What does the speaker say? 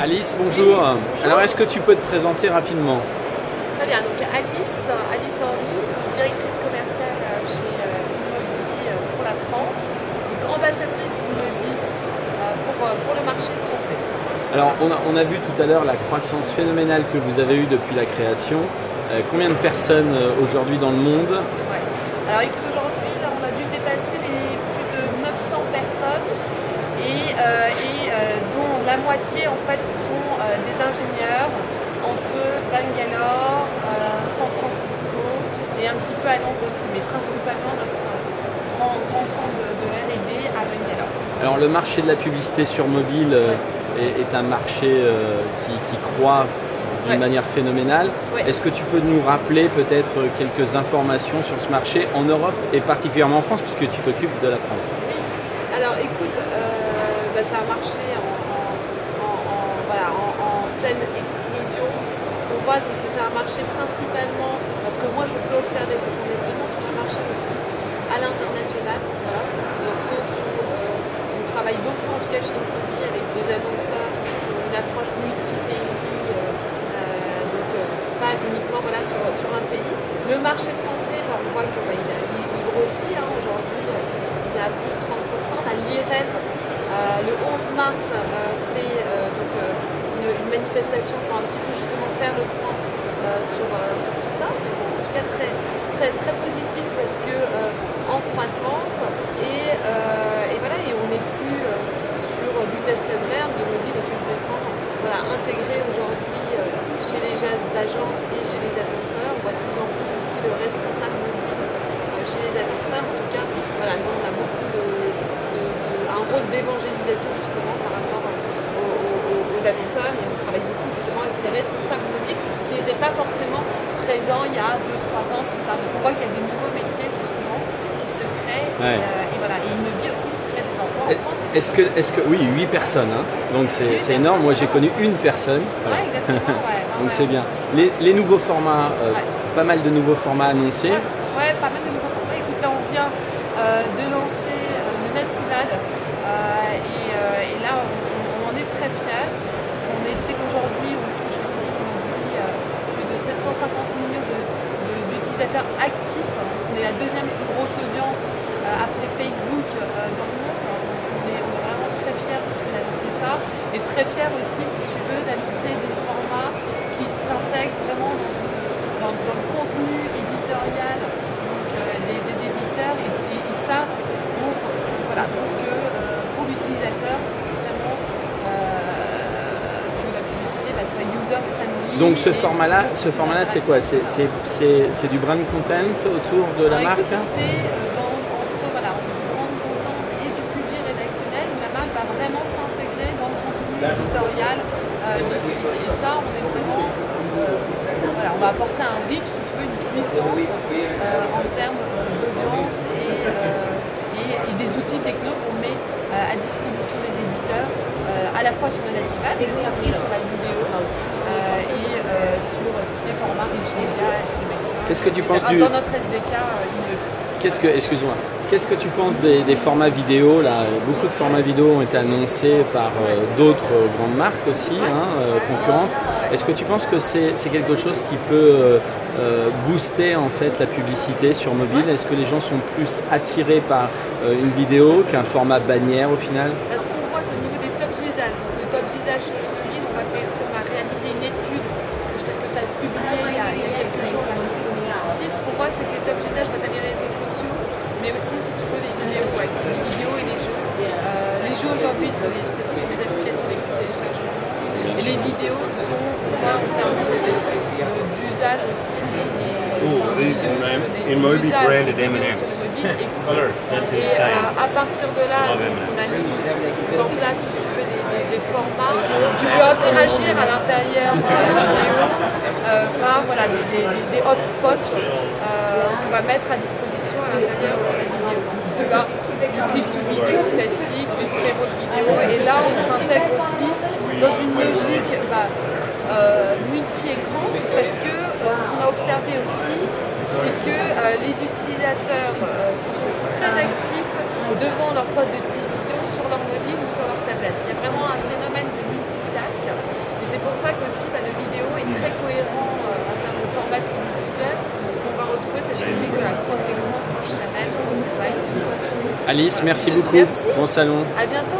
Alice, bonjour. Alors, est-ce que tu peux te présenter rapidement? Très bien, donc Alice Henry, directrice commerciale chez Immobilier pour la France, donc ambassadrice d'Immobilier pour le marché français. Alors, on a vu tout à l'heure la croissance phénoménale que vous avez eue depuis la création. Combien de personnes aujourd'hui dans le monde? Ouais. Alors écoute, aujourd'hui, là, on a dû dépasser les plus de 900 personnes dont la moitié en fait sont des ingénieurs entre Bangalore, San Francisco et un petit peu à Londres aussi, mais principalement notre grand centre de R&D à Bangalore. Alors, le marché de la publicité sur mobile est un marché qui croît d'une manière phénoménale. Est-ce que tu peux nous rappeler peut-être quelques informations sur ce marché en Europe et particulièrement en France, puisque tu t'occupes de la France? Oui. Alors écoute, c'est un marché en pleine explosion. Ce qu'on voit, c'est que c'est un marché principalement, parce que moi je peux observer, c'est qu'on est vraiment sur un marché aussi à l'international. Voilà. Dans le sens où on travaille beaucoup, en tout cas chez Immobilier, avec des annonceurs, une approche multi-pays. Pas uniquement sur un pays. Le marché français, on voit qu'il grossit. Aujourd'hui, il est à plus 30%. La l'IREN, le 11 mars, fait une manifestation pour un petit peu justement faire le point sur tout ça. Mais bon, en tout cas, très positif parce que en croissance et on n'est plus sur du test and learn. L'immobilier est complètement intégré aujourd'hui chez les agences et chez les annonceurs. On voit de plus en plus aussi le responsable mobile chez les annonceurs. En tout cas, nous on a beaucoup un rôle d'évangélisation justement par rapport aux annonceurs, et on travaille beaucoup justement avec ces responsables mobiles qui n'étaient pas forcément présents il y a 2-3 ans, tout ça. Donc on voit qu'il y a des nouveaux métiers justement qui se créent et Immobilier aussi qui crée des emplois en France. Est-ce que oui, 8 personnes, hein. Donc c'est énorme. Moi j'ai connu une personne. Voilà. Ouais, exactement, ouais. Donc c'est bien. Les nouveaux formats, pas mal de nouveaux formats annoncés. Ouais, pas mal de nouveaux formats. Écoute, là on vient de lancer le Native Ad et là on en est très fiers. Parce qu'on tu sais qu'aujourd'hui on touche aussi plus de 750 millions d'utilisateurs actifs. On est la deuxième plus grosse audience après Facebook dans le monde. On est vraiment très fiers d'annoncer ça et très fiers aussi, si tu veux, d'annoncer des formats qui s'intègrent vraiment dans le contenu éditorial des éditeurs et ça pour l'utilisateur vraiment que la publicité soit user-friendly. Donc ce format-là, c'est quoi? C'est du brand content autour de la marque? Éditorial du site. Et ça, on est vraiment, on va apporter un reach, si tu veux, une puissance en termes d'audience et des outils techno qu'on met à disposition des éditeurs, à la fois sur le Native Ad mais aussi sur la vidéo et sur tous les formats rich media, HTML. Qu'est-ce que tu penses dans notre SDK Excuse-moi. Qu'est-ce que tu penses des formats vidéo là? Beaucoup de formats vidéo ont été annoncés par d'autres grandes marques aussi, concurrentes. Est-ce que tu penses que c'est quelque chose qui peut booster en fait la publicité sur mobile? Est-ce que les gens sont plus attirés par une vidéo qu'un format bannière au final? Ce qu'on voit, c'est au niveau des top usages. Les top usages sur mobile, on va réaliser une étude que tu as publiée il y a quelques jours là, sur ton site. Ce qu'on voit, c'est que les top usages vont être les réseaux sociaux, mais aussi, si tu veux, les vidéos et les jeux. Les jeux aujourd'hui sont les applications les plus téléchargées. Et les vidéos sont, en termes d'usage aussi, Immobilier branded M&M's. Et à partir de là, on a mis en place, si tu veux, des formats. Tu peux interagir à l'intérieur de la vidéo par des hotspots qu'on va mettre à disposition à l'intérieur de la vidéo. Tu as du click-to-vidéo classique, du pré-roll vidéo, et là on s'intègre aussi dans une logique multi-écran, parce que ce qu'on a observé aussi, c'est que les utilisateurs sont très actifs devant leur poste de télévision, sur leur mobile ou sur leur tablette. Il y a vraiment un phénomène de multitask Alice, merci beaucoup. Merci. Bon salon. À bientôt.